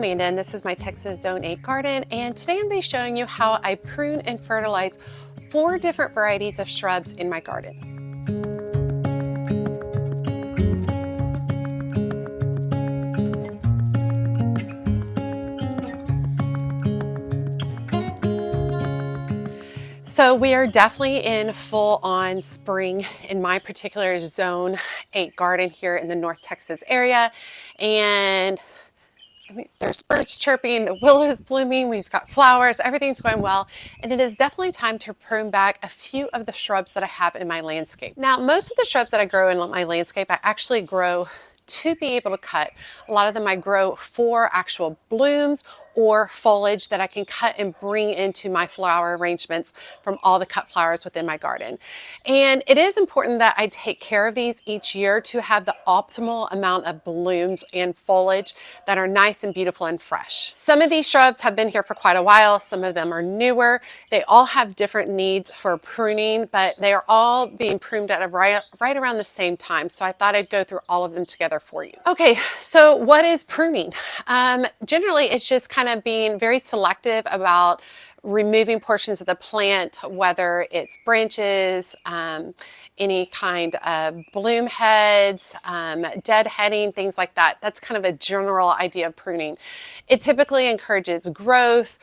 Amanda, and this is my Texas Zone 8 garden, and today I'm going to be showing you how I prune and fertilize 4 different varieties of shrubs in my garden. So we are definitely in full-on spring in my particular Zone 8 garden here in the North Texas area, and there's birds chirping, the willow is blooming, we've got flowers, everything's going well, and it is definitely time to prune back a few of the shrubs that I have in my landscape. Now, most of the shrubs that I grow in my landscape, I actually grow to be able to cut. A lot of them I grow for actual blooms or foliage that I can cut and bring into my flower arrangements from all the cut flowers within my garden. And it is important that I take care of these each year to have the optimal amount of blooms and foliage that are nice and beautiful and fresh. Some of these shrubs have been here for quite a while. Some of them are newer. They all have different needs for pruning, but they are all being pruned at right around the same time. So I thought I'd go through all of them together for you. Okay, so what is pruning? Generally, it's just kind of being very selective about removing portions of the plant, whether it's branches, any kind of bloom heads, deadheading, things like that. That's kind of a general idea of pruning. It typically encourages growth,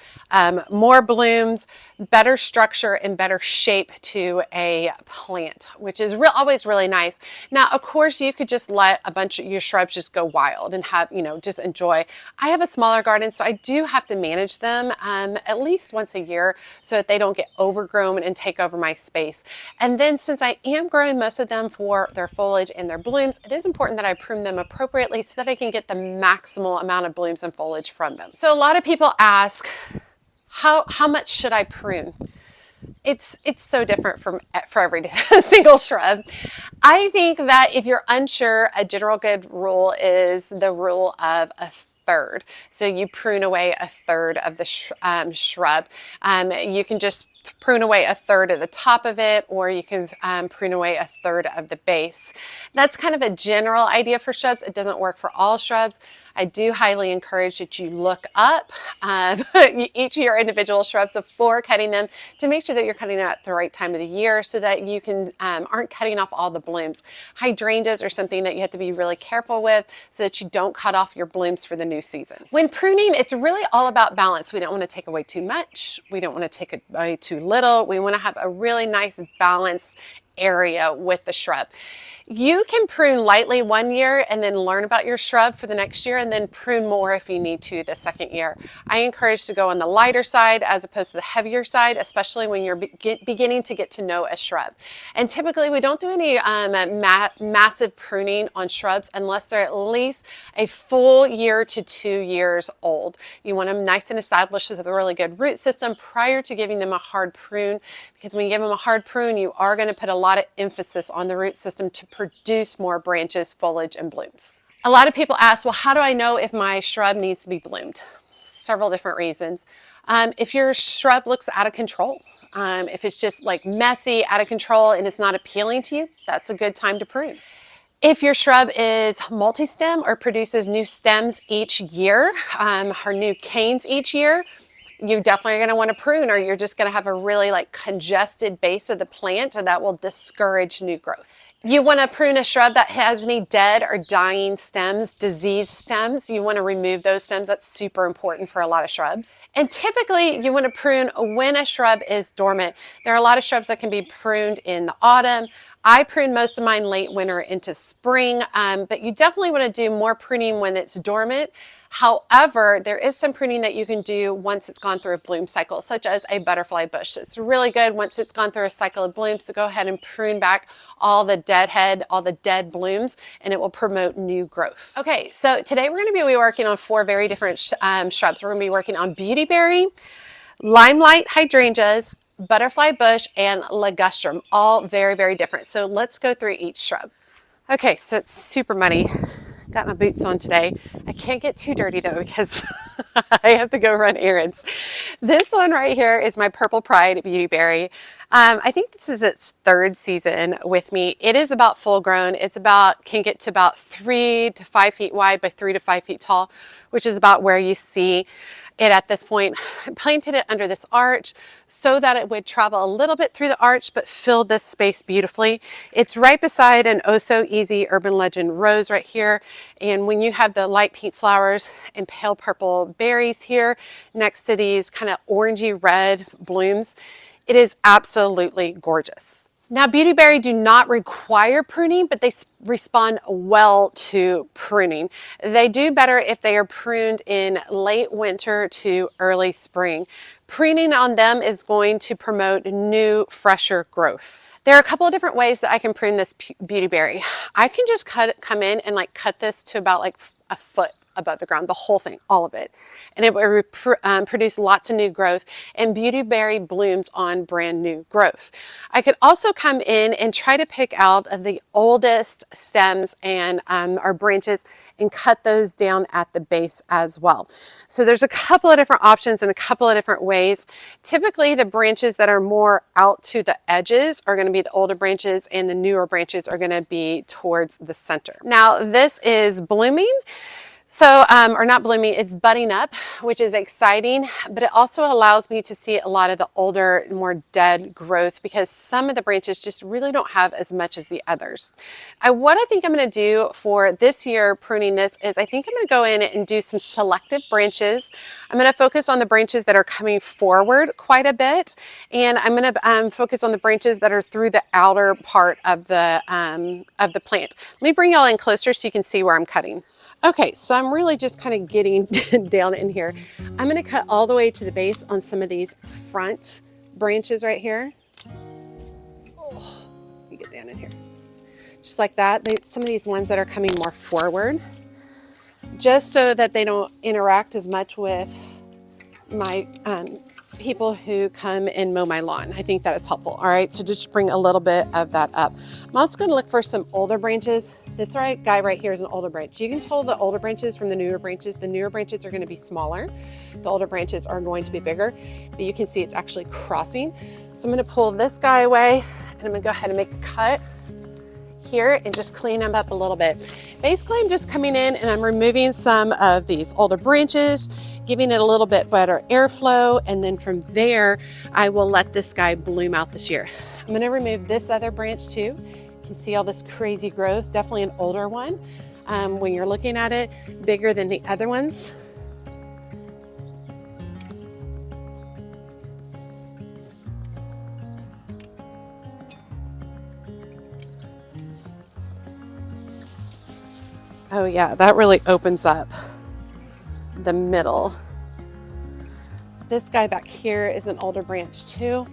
more blooms, better structure, and better shape to a plant, which is always really nice. Now, of course, you could just let a bunch of your shrubs just go wild and have, just enjoy. I have a smaller garden, so I do have to manage them at least once a year so that they don't get overgrown and take over my space. And then since I am growing most of them for their foliage and their blooms, it is important that I prune them appropriately so that I can get the maximal amount of blooms and foliage from them. So a lot of people ask, how much should I prune? It's so different for every single shrub. I think that if you're unsure, a general good rule is the rule of a third. So you prune away a third of the shrub. You can just prune away a third of the top of it, or you can prune away a third of the base. That's kind of a general idea for shrubs. It doesn't work for all shrubs. I do highly encourage that you look up each of your individual shrubs before cutting them to make sure that you're cutting them at the right time of the year so that you can aren't cutting off all the blooms. Hydrangeas are something that you have to be really careful with so that you don't cut off your blooms for the new season. When pruning, it's really all about balance. We don't want to take away too much. We don't want to take away too little. We want to have a really nice balanced area with the shrub. You can prune lightly one year and then learn about your shrub for the next year and then prune more if you need to the second year. I encourage to go on the lighter side as opposed to the heavier side, especially when you're beginning to get to know a shrub. And typically we don't do any massive pruning on shrubs unless they're at least a full year to 2 years old. You want them nice and established with a really good root system prior to giving them a hard prune, because when you give them a hard prune, you are going to put a lot of emphasis on the root system to produce more branches, foliage, and blooms. A lot of people ask, well, how do I know if my shrub needs to be bloomed? Several different reasons. If your shrub looks out of control, if it's just like messy, out of control, and it's not appealing to you, that's a good time to prune. If your shrub is multi-stem or produces new stems each year, or new canes each year, you definitely are going to want to prune, or you're just going to have a really congested base of the plant, and that will discourage new growth. You want to prune a shrub that has any dead or dying stems, diseased stems. You want to remove those stems. That's super important for a lot of shrubs. And typically you want to prune when a shrub is dormant. There are a lot of shrubs that can be pruned in the autumn. I prune most of mine late winter into spring, but you definitely want to do more pruning when it's dormant. However, there is some pruning that you can do once it's gone through a bloom cycle, such as a butterfly bush. It's really good once it's gone through a cycle of blooms to go ahead and prune back all the deadhead, all the dead blooms, and it will promote new growth. Okay, so today we're going to be working on 4 very different shrubs. We're going to be working on beautyberry, limelight hydrangeas, butterfly bush, and ligustrum, all very, very different. So let's go through each shrub. Okay, so it's super muddy Got my boots on today. I can't get too dirty though because I have to go run errands. This one right here is my Purple Pride Beautyberry. I think this is its third season with me. It is about full grown. It's about, can get to about 3 to 5 feet wide by 3 to 5 feet tall, which is about where you see it at this point. I planted it under this arch so that it would travel a little bit through the arch but fill this space beautifully. It's right beside an oh so easy urban legend rose right here, and when you have the light pink flowers and pale purple berries here next to these kind of orangey red blooms, it is absolutely gorgeous. Now, Beautyberry do not require pruning, but they respond well to pruning. They do better if they are pruned in late winter to early spring. Pruning on them is going to promote new, fresher growth. There are a couple of different ways that I can prune this Beautyberry. I can just come in and like cut this to about like a foot above the ground, the whole thing, all of it. And it will produce lots of new growth, and Beautyberry blooms on brand new growth. I could also come in and try to pick out the oldest stems and or branches and cut those down at the base as well. So there's a couple of different options and a couple of different ways. Typically the branches that are more out to the edges are going to be the older branches, and the newer branches are going to be towards the center. Now this is blooming. So, or not blooming, it's budding up, which is exciting, but it also allows me to see a lot of the older, more dead growth because some of the branches just really don't have as much as the others. What I think I'm going to do for this year pruning this is I think I'm going to go in and do some selective branches. I'm going to focus on the branches that are coming forward quite a bit, and I'm going to focus on the branches that are through the outer part of the plant. Let me bring y'all in closer so you can see where I'm cutting. Okay, so I'm really just kind of getting down in here. I'm going to cut all the way to the base on some of these front branches right here. Oh, let me get down in here. Just like that. Some of these ones that are coming more forward, just so that they don't interact as much with my people who come and mow my lawn. I think that is helpful. All right, so just bring a little bit of that up. I'm also going to look for some older branches. This guy right here is an older branch. You can tell the older branches from the newer branches. The newer branches are going to be smaller. The older branches are going to be bigger, but you can see it's actually crossing. So I'm going to pull this guy away, and I'm going to go ahead and make a cut here and just clean them up a little bit. Basically, I'm just coming in and I'm removing some of these older branches, giving it a little bit better airflow, and then from there, I will let this guy bloom out this year. I'm going to remove this other branch too. You can see all this crazy growth, definitely an older one. When you're looking at it, bigger than the other ones. Oh yeah, that really opens up the middle. This guy back here is an older branch too.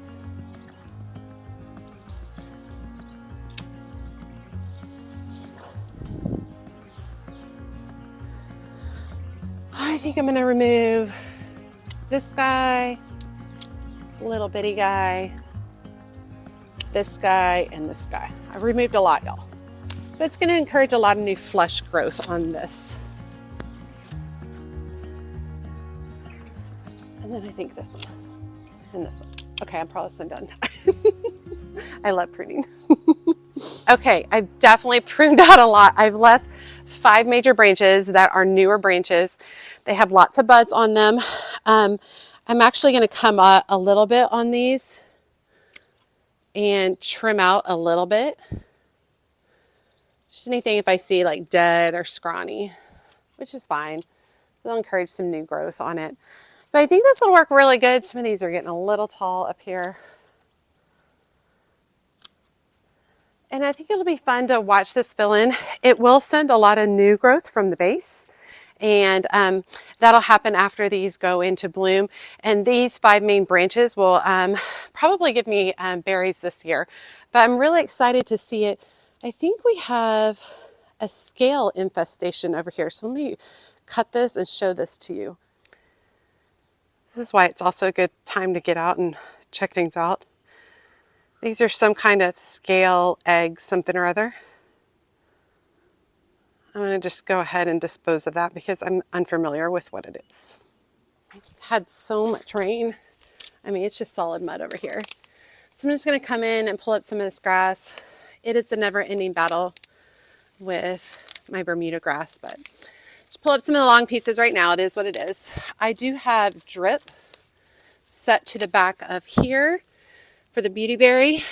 I think I'm going to remove this guy, this little bitty guy, this guy, and this guy. I've removed a lot, y'all. But it's going to encourage a lot of new flush growth on this. And then I think this one and this one. Okay, I'm probably done. I love pruning. Okay, I've definitely pruned out a lot. I've left 5 major branches that are newer branches. They have lots of buds on them. I'm actually going to come a little bit on these and trim out a little bit. Just anything if I see like dead or scrawny, which is fine. It'll encourage some new growth on it. But I think this will work really good. Some of these are getting a little tall up here. And I think it'll be fun to watch this fill in. It will send a lot of new growth from the base, and that'll happen after these go into bloom. And these 5 main branches will probably give me berries this year. But I'm really excited to see it. I think we have a scale infestation over here. So let me cut this and show this to you. This is why it's also a good time to get out and check things out. These are some kind of scale eggs, something or other. I'm going to just go ahead and dispose of that because I'm unfamiliar with what it is. Had so much rain. I mean, it's just solid mud over here. So I'm just going to come in and pull up some of this grass. It is a never-ending battle with my Bermuda grass, but just pull up some of the long pieces right now. It is what it is. I do have drip set to the back of here for the Beautyberry,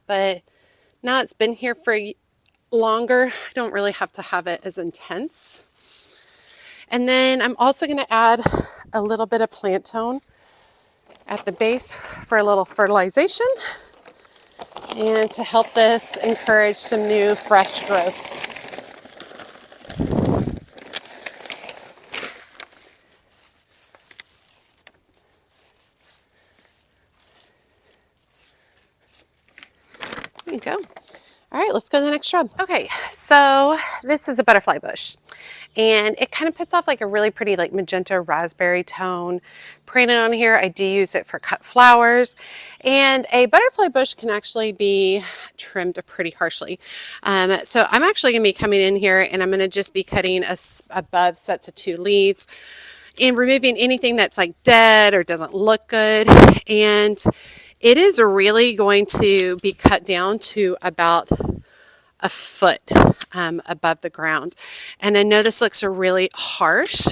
but now it's been here for longer, I don't really have to have it as intense. And then I'm also going to add a little bit of plant tone at the base for a little fertilization and to help this encourage some new fresh growth. There you go. All right, let's go to the next shrub. Okay, so this is a butterfly bush. And it kind of puts off like a really pretty like magenta raspberry tone. Printed on here, I do use it for cut flowers. And a butterfly bush can actually be trimmed pretty harshly. So I'm actually going to be coming in here and I'm going to just be cutting above sets of 2 leaves and removing anything that's like dead or doesn't look good. And it is really going to be cut down to about a foot above the ground. And I know this looks really harsh,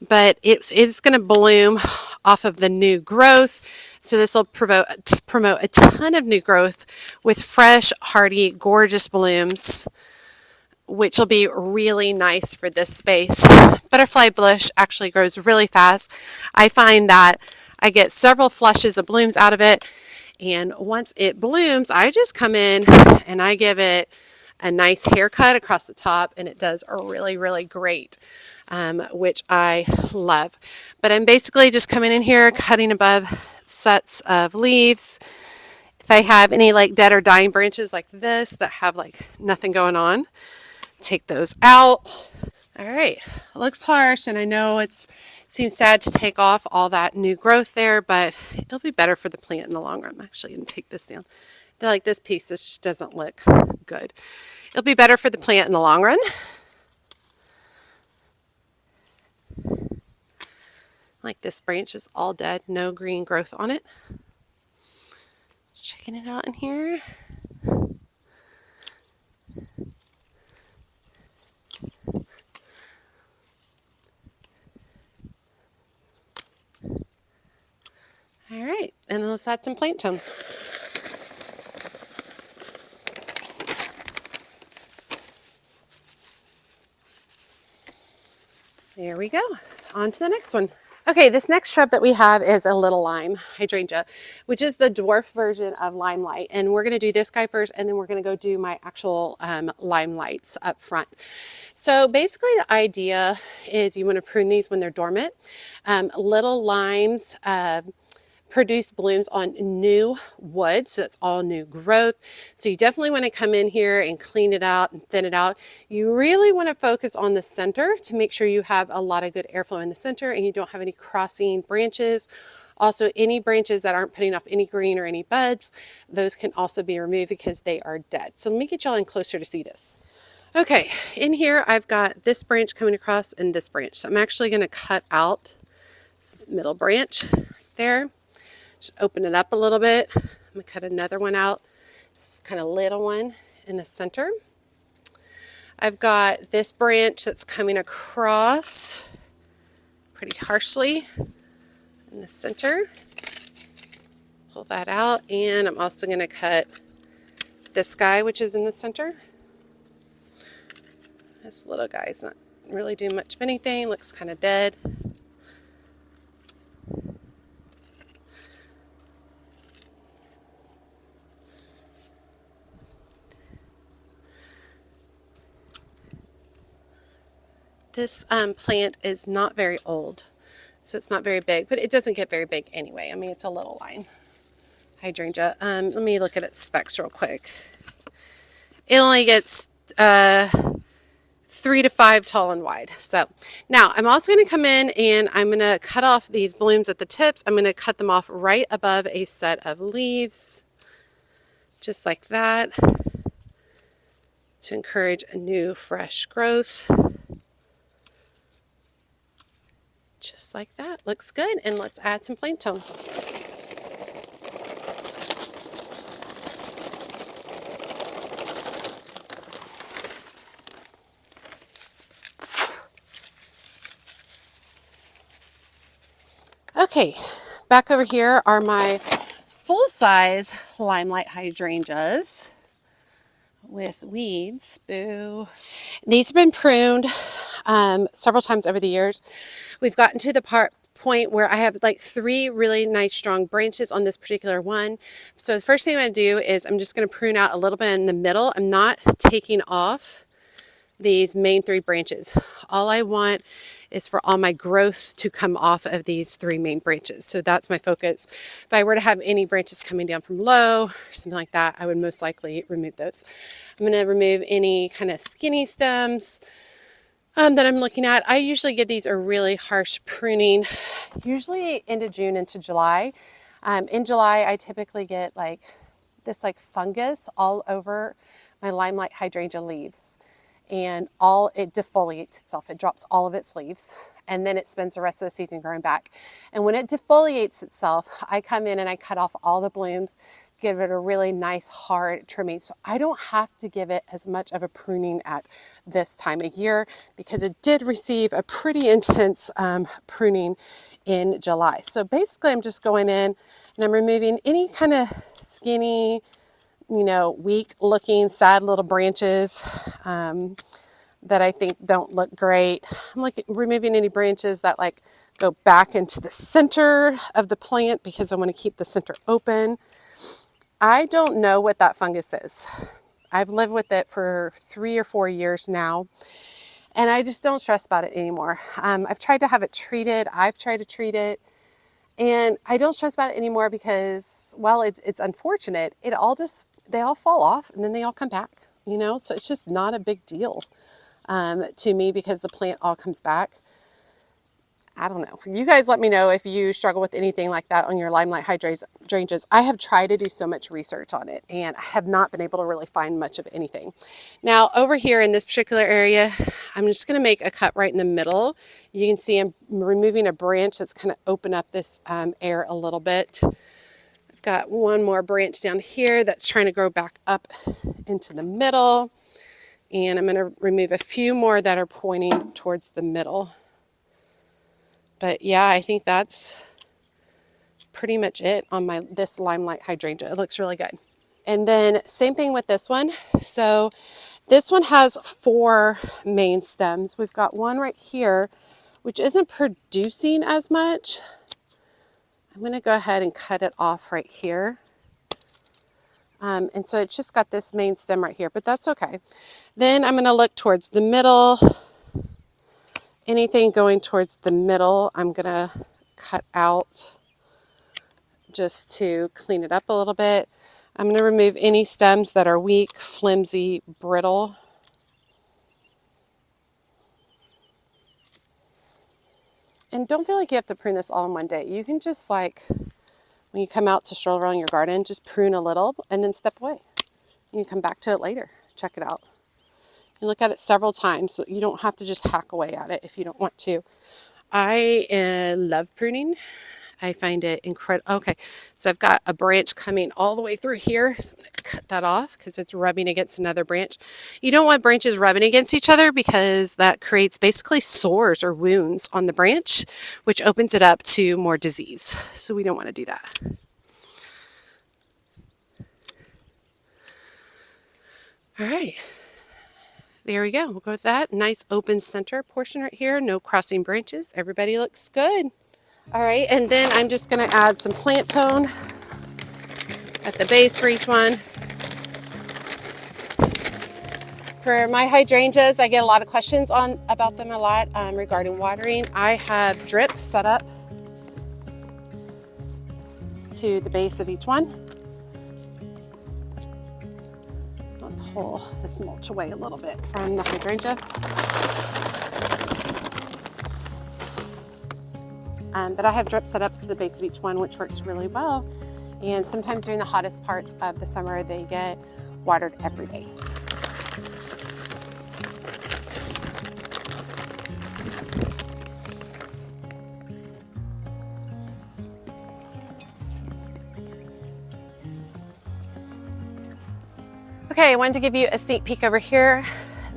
but it's going to bloom off of the new growth. So this will promote a ton of new growth with fresh, hardy, gorgeous blooms, which will be really nice for this space. Butterfly bush actually grows really fast. I find that I get several flushes of blooms out of it. And once it blooms, I just come in and I give it a nice haircut across the top, and it does a really, really great, which I love. But I'm basically just coming in here, cutting above sets of leaves. If I have any like dead or dying branches like this that have like nothing going on, take those out. All right, it looks harsh, and I know it seems sad to take off all that new growth there, but it'll be better for the plant in the long run. I'm actually going to take this down. I feel like this piece just doesn't look good. It'll be better for the plant in the long run. Like this branch is all dead, no green growth on it. Checking it out in here. All right, and then let's add some plant tone. There we go. On to the next one. Okay, this next shrub that we have is a little lime hydrangea, which is the dwarf version of limelight. And we're going to do this guy first, and then we're going to go do my actual limelights up front. So basically the idea is you want to prune these when they're dormant. Little limes produce blooms on new wood, so that's all new growth. So you definitely want to come in here and clean it out and thin it out. You really want to focus on the center to make sure you have a lot of good airflow in the center and you don't have any crossing branches. Also, any branches that aren't putting off any green or any buds, those can also be removed because they are dead. So let me get y'all in closer to see this. Okay, in here I've got this branch coming across and this branch. So I'm actually going to cut out this middle branch right there. Just open it up a little bit. I'm going to cut another one out, this kind of little one in the center. I've got this branch that's coming across pretty harshly in the center. Pull that out, and I'm also going to cut this guy, which is in the center. This little guy's not really doing much of anything, looks kind of dead. This plant is not very old, so it's not very big, but it doesn't get very big anyway. I mean, it's a little line hydrangea. Let me look at its specs real quick. It only gets 3 to 5 tall and wide. So now I'm also going to come in and I'm going to cut off these blooms at the tips. I'm going to cut them off right above a set of leaves, just like that. to encourage a new fresh growth. Just like that. Looks good. And let's add some plain tone. Okay, back over here are my full-size limelight hydrangeas with weeds. Boo. These have been pruned several times over the years. We've gotten to the point where I have like 3 really nice strong branches on this particular one. So the first thing I'm going to do is I'm just going to prune out a little bit in the middle. I'm not taking off these main 3 branches. All I want is for all my growth to come off of these 3 main branches. So that's my focus. If I were to have any branches coming down from low or something like that, I would most likely remove those. I'm going to remove any kind of skinny stems that I'm looking at. I usually give these a really harsh pruning, usually into June into July. In July, I typically get like this fungus all over my limelight hydrangea leaves. And it defoliates itself. It drops all of its leaves, and then it spends the rest of the season growing back. And when it defoliates itself, I come in and I cut off all the blooms, give it a really nice hard trimming. So I don't have to give it as much of a pruning at this time of year, because it did receive a pretty intense pruning in July. So basically I'm just going in and I'm removing any kind of skinny, weak looking, sad little branches that I think don't look great. I'm removing any branches that go back into the center of the plant, because I want to keep the center open. I don't know what that fungus is. I've lived with it for 3 or 4 years now, and I just don't stress about it anymore. I've tried to have it treated. I've tried to treat it. And I don't stress about it anymore because, well, it's unfortunate. They all fall off and then they all come back, so it's just not a big deal to me, because the plant all comes back. I don't know. You guys let me know if you struggle with anything like that on your limelight hydrangeas. I have tried to do so much research on it, and I have not been able to really find much of anything. Now, over here in this particular area, I'm just going to make a cut right in the middle. You can see I'm removing a branch that's kind of open up this air a little bit. I've got one more branch down here that's trying to grow back up into the middle. And I'm going to remove a few more that are pointing towards the middle. But yeah, I think that's pretty much it on this limelight hydrangea. It looks really good. And then same thing with this one. So this one has 4 main stems. We've got one right here, which isn't producing as much. I'm going to go ahead and cut it off right here. And so it's just got this main stem right here, but that's okay. Then I'm going to look towards the middle. Anything going towards the middle, I'm going to cut out just to clean it up a little bit. I'm going to remove any stems that are weak, flimsy, brittle. And don't feel like you have to prune this all in one day. You can just when you come out to stroll around your garden, just prune a little and then step away. You can come back to it later. Check it out. You look at it several times, so you don't have to just hack away at it if you don't want to. I love pruning. I find it incredible. Okay, so I've got a branch coming all the way through here. So I'm going to cut that off because it's rubbing against another branch. You don't want branches rubbing against each other, because that creates basically sores or wounds on the branch, which opens it up to more disease. So we don't want to do that. All right. There we go. We'll go with that. Nice open center portion right here. No crossing branches. Everybody looks good. All right, and then I'm just going to add some plant tone at the base for each one. For my hydrangeas, I get a lot of questions about them regarding watering. I have drip set up to the base of each one. I'll pull this mulch away a little bit from the hydrangea. But I have drip set up to the base of each one, which works really well. And sometimes during the hottest parts of the summer, they get watered every day. Okay, I wanted to give you a sneak peek over here.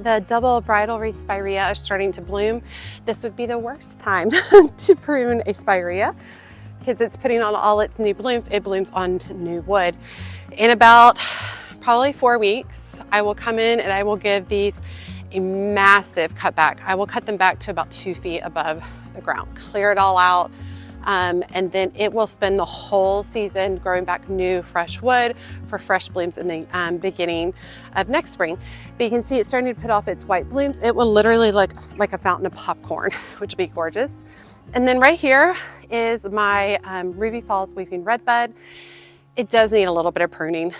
The double bridal wreath spirea are starting to bloom. This would be the worst time to prune a spirea because it's putting on all its new blooms. It blooms on new wood. In about probably 4 weeks, I will come in and I will give these a massive cutback. I will cut them back to about 2 feet above the ground, clear it all out. And then it will spend the whole season growing back new fresh wood for fresh blooms in the beginning of next spring. But you can see it's starting to put off its white blooms. It will literally look like a fountain of popcorn, which will be gorgeous. And then right here is my Ruby Falls Weeping Redbud. It does need a little bit of pruning.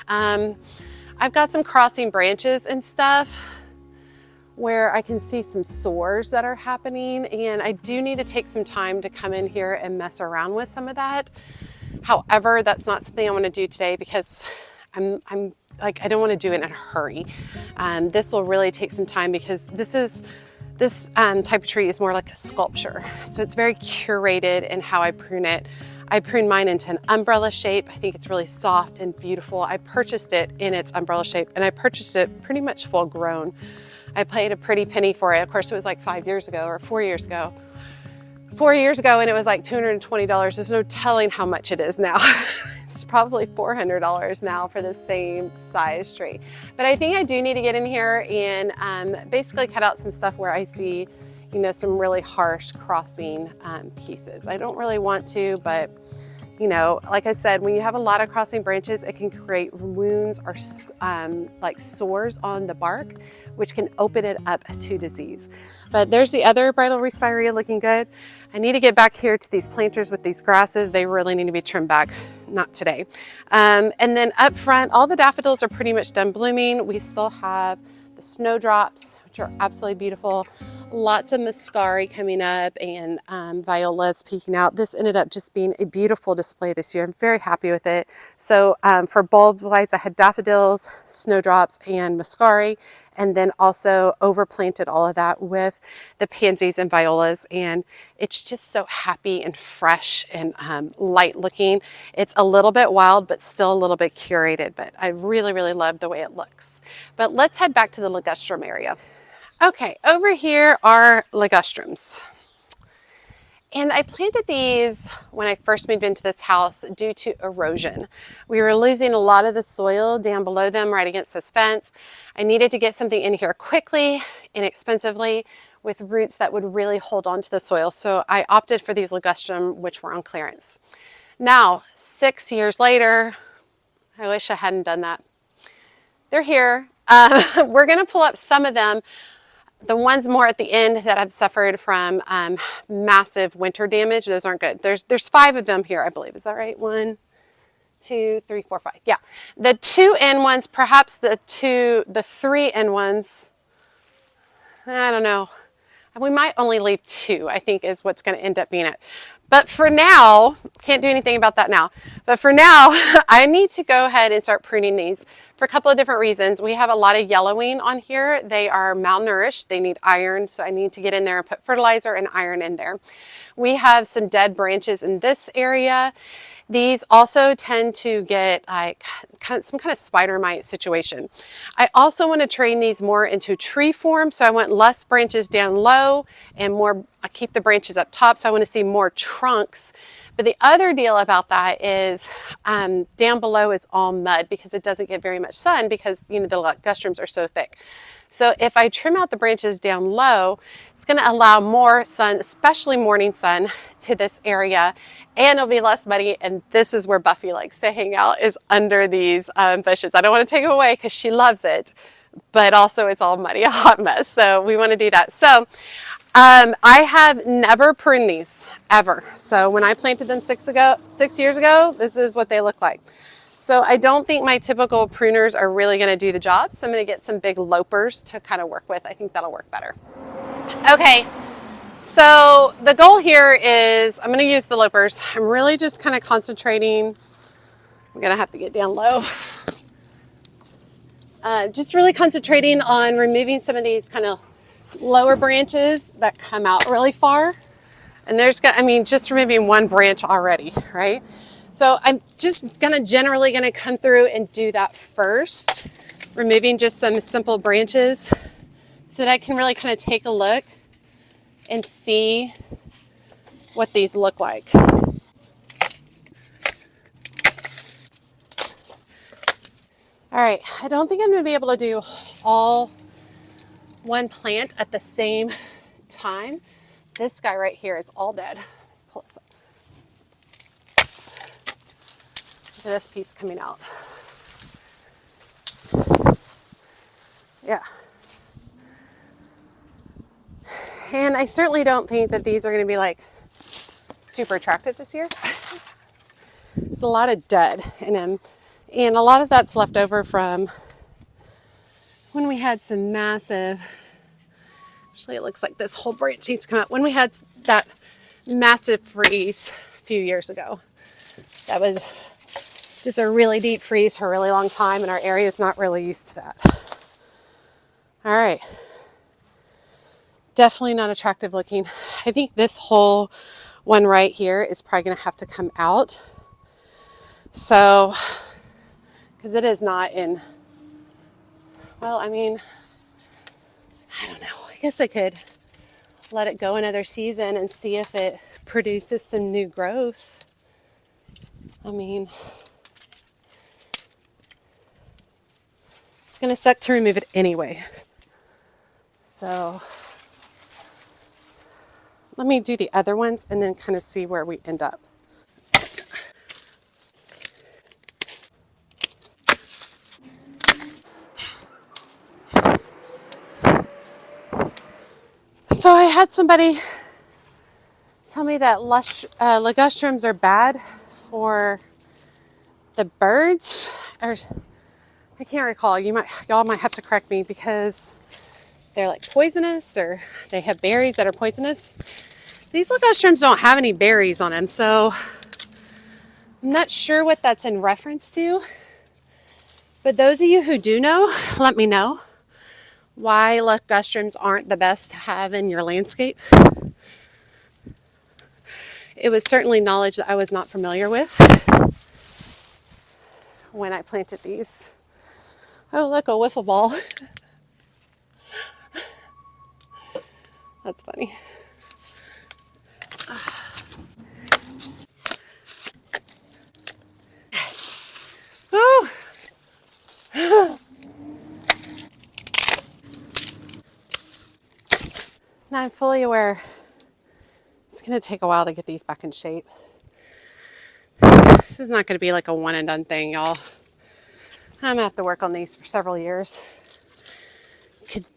I've got some crossing branches and stuff where I can see some sores that are happening, and I do need to take some time to come in here and mess around with some of that. However, that's not something I want to do today because I'm like, I don't want to do it in a hurry. This will really take some time because this type of tree is more like a sculpture. So it's very curated in how I prune it. I prune mine into an umbrella shape. I think it's really soft and beautiful. I purchased it in its umbrella shape, and I purchased it pretty much full grown. I paid a pretty penny for it. Of course, it was like 5 years ago or 4 years ago. 4 years ago, and it was like $220. There's no telling how much it is now. It's probably $400 now for the same size tree. But I think I do need to get in here and basically cut out some stuff where I see, you know, some really harsh crossing pieces. I don't really want to, but you know, like I said, when you have a lot of crossing branches, it can create wounds or like sores on the bark, which can open it up to disease. But there's the other bridal wreath spirea looking good. I need to get back here to these planters with these grasses. They really need to be trimmed back, not today. And then up front, all the daffodils are pretty much done blooming. We still have the snowdrops, which are absolutely beautiful. Lots of muscari coming up and violas peeking out. This ended up just being a beautiful display this year. I'm very happy with it. So for bulb wise, I had daffodils, snowdrops, and muscari, and then also overplanted all of that with the pansies and violas. And it's just so happy and fresh and light looking. It's a little bit wild, but still a little bit curated, but I really, really love the way it looks. But let's head back to the ligustrum area. Okay, over here are ligustrums. And I planted these when I first moved into this house due to erosion. We were losing a lot of the soil down below them right against this fence. I needed to get something in here quickly, inexpensively, with roots that would really hold on to the soil. So I opted for these ligustrum, which were on clearance. Now, 6 years later, I wish I hadn't done that. They're here. We're gonna pull up some of them. The ones more at the end that have suffered from massive winter damage, those aren't good. There's 5 of them here, I believe. Is that right? 1, 2, 3, 4, 5. Yeah. The 2 end ones, perhaps the 3 end ones, I don't know. We might only leave 2, I think is what's going to end up being it. But for now, can't do anything about that now. But for now, I need to go ahead and start pruning these for a couple of different reasons. We have a lot of yellowing on here. They are malnourished. They need iron. So I need to get in there and put fertilizer and iron in there. We have some dead branches in this area. These also tend to get like some kind of spider mite situation. I also want to train these more into tree form. So I want less branches down low and more, I keep the branches up top. So I want to see more trunks. But the other deal about that is down below is all mud because it doesn't get very much sun because, you know, the ligustrums are so thick. So if I trim out the branches down low, it's going to allow more sun, especially morning sun, to this area, and it'll be less muddy. And this is where Buffy likes to hang out, is under these bushes. I don't want to take them away because she loves it, but also it's all muddy, a hot mess. So we want to do that. So I have never pruned these ever. So when I planted them 6 years ago, this is what they look like. So I don't think my typical pruners are really going to do the job. So I'm going to get some big lopers to kind of work with. I think that'll work better. Okay, so the goal here is I'm going to use the lopers. I'm really just kind of concentrating. I'm going to have to get down low. Just really concentrating on removing some of these kind of lower branches that come out really far. And there's, I mean, just removing one branch already, right? So I'm just generally gonna come through and do that first. removing just some simple branches so that I can really kind of take a look and see what these look like. All right, I don't think I'm going to be able to do all one plant at the same time. This guy right here is all dead. Pull this up. Look at this piece coming out. Yeah. And I certainly don't think that these are going to be like super attractive this year. There's a lot of dead in them. And a lot of that's left over from when we had some massive, actually it looks like this whole branch needs to come out. When we had that massive freeze a few years ago, that was just a really deep freeze for a really long time, and our area is not really used to that. All right. Definitely not attractive looking. I think this whole one right here is probably going to have to come out. So, because it is not in, well, I mean, I don't know. I guess I could let it go another season and see if it produces some new growth. I mean, it's going to suck to remove it anyway. So, let me do the other ones and then kind of see where we end up. So I had somebody tell me that Ligustrums are bad for the birds, or I can't recall. Y'all might have to correct me because they're like poisonous, or they have berries that are poisonous. These Ligustrums don't have any berries on them, so I'm not sure what that's in reference to. But those of you who do know, let me know why Ligustrums aren't the best to have in your landscape. It was certainly knowledge that I was not familiar with when I planted these. Oh, look, a wiffle ball. That's funny. Oh. Now I'm fully aware it's going to take a while to get these back in shape. This is not going to be like a one and done thing, y'all. I'm going to have to work on these for several years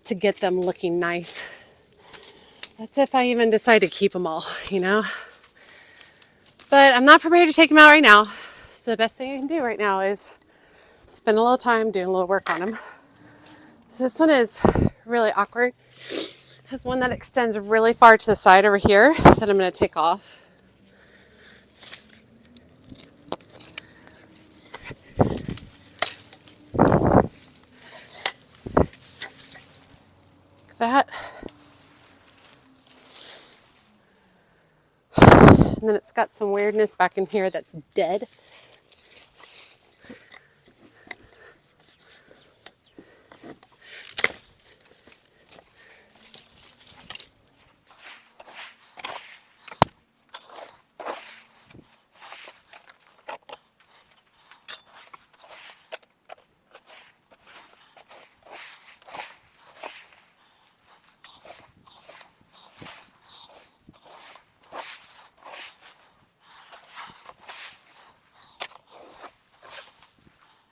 to get them looking nice. That's if I even decide to keep them all, you know. But I'm not prepared to take them out right now. So the best thing I can do right now is spend a little time doing a little work on them. So this one is really awkward. It has one that extends really far to the side over here that I'm going to take off. Like that. And then it's got some weirdness back in here that's dead.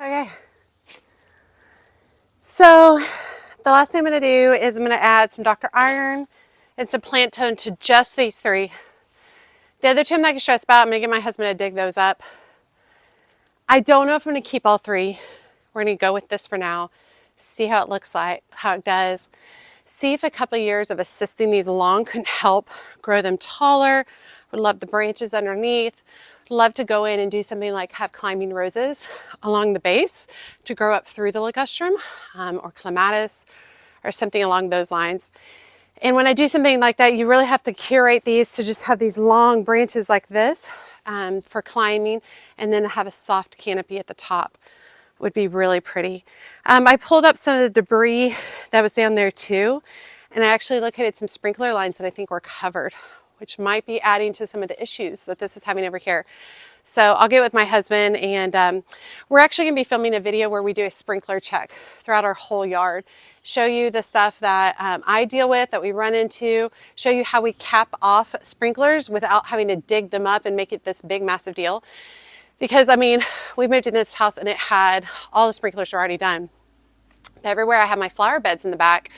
Okay. So the last thing I'm going to do is I'm going to add some Dr. Iron and some plant tone to just these three. The other two I'm not going to stress about. I'm going to get my husband to dig those up. I don't know if I'm going to keep all three. We're going to go with this for now. See how it looks like, how it does. See if a couple of years of assisting these along can help grow them taller. Would love the branches underneath. Love to go in and do something like have climbing roses along the base to grow up through the ligustrum or clematis or something along those lines. And when I do something like that, you really have to curate these to just have these long branches like this for climbing, and then have a soft canopy at the top. would be really pretty. I pulled up some of the debris that was down there too, and I actually located some sprinkler lines that I think were covered, which might be adding to some of the issues that this is having over here. So I'll get with my husband, and we're actually going to be filming a video where we do a sprinkler check throughout our whole yard, show you the stuff that I deal with, that we run into, show you how we cap off sprinklers without having to dig them up and make it this big massive deal. Because I mean, we moved in this house and it had all the sprinklers already done. Everywhere I have my flower beds in the back,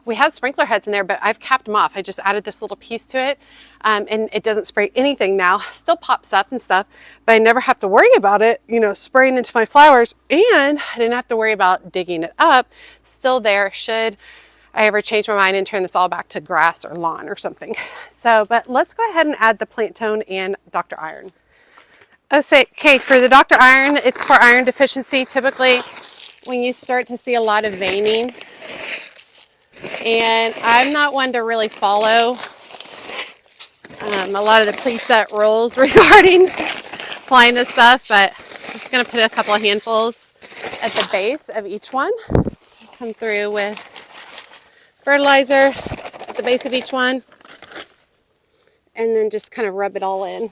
we have sprinkler heads in there, but I've capped them off. I just added this little piece to it, and it doesn't spray anything now. Still pops up and stuff, but I never have to worry about it, you know, spraying into my flowers, and I didn't have to worry about digging it up. Still there should I ever change my mind and turn this all back to grass or lawn or something. So, but let's go ahead and add the plant tone and Dr. Iron. Okay, for the Dr. Iron, it's for iron deficiency. Typically, when you start to see a lot of veining, and I'm not one to really follow a lot of the preset rules regarding applying this stuff, but I'm just going to put a couple of handfuls at the base of each one. Come through with fertilizer at the base of each one, and then just kind of rub it all in.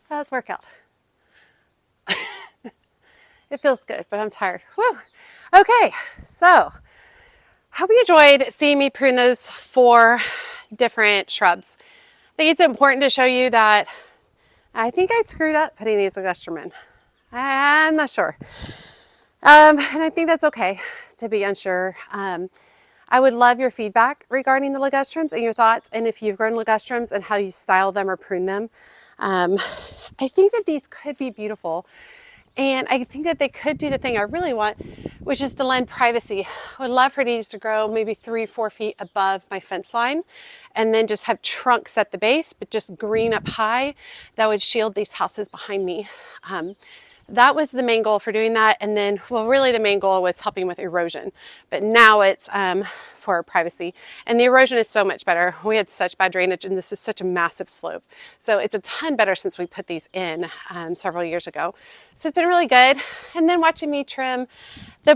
That's workout. It feels good, but I'm tired. Whew. Okay, so hope you enjoyed seeing me prune those 4 different shrubs. I think it's important to show you that I think I screwed up putting these Ligustrum in. I'm not sure. And I think that's okay to be unsure. I would love your feedback regarding the Ligustrums and your thoughts, and if you've grown Ligustrums and how you style them or prune them. I think that these could be beautiful, and I think that they could do the thing I really want, which is to lend privacy. I would love for these to grow maybe 3-4 feet above my fence line, and then just have trunks at the base, but just green up high. That would shield these houses behind me. That was the main goal for doing that, and then, well, really the main goal was helping with erosion, but now it's for privacy, and the erosion is so much better. We had such bad drainage, and this is such a massive slope, so it's a ton better since we put these in several years ago. So it's been really good. And then watching me trim the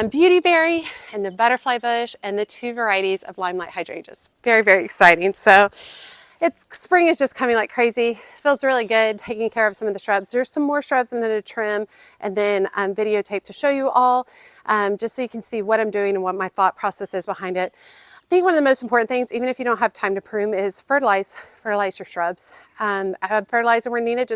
beautyberry and the butterfly bush and the 2 varieties of limelight hydrangeas. Very, very exciting. So spring is just coming like crazy. Feels really good taking care of some of the shrubs. There's some more shrubs I'm going to trim and then videotape to show you all, just so you can see what I'm doing and what my thought process is behind it. I think one of the most important things, even if you don't have time to prune, is fertilize your shrubs. Add fertilizer where needed.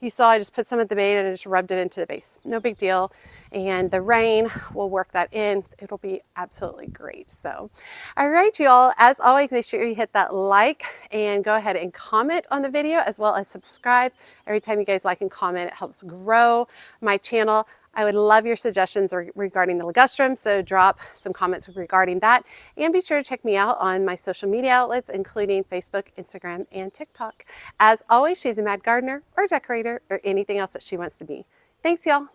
You saw I just put some at the base and I just rubbed it into the base. No big deal. And the rain will work that in. It'll be absolutely great. So, all right, y'all. As always, make sure you hit that like and go ahead and comment on the video, as well as subscribe. Every time you guys like and comment, it helps grow my channel. I would love your suggestions regarding the Ligustrum, so drop some comments regarding that. And be sure to check me out on my social media outlets, including Facebook, Instagram, and TikTok. As always, she's a mad gardener or decorator or anything else that she wants to be. Thanks, y'all.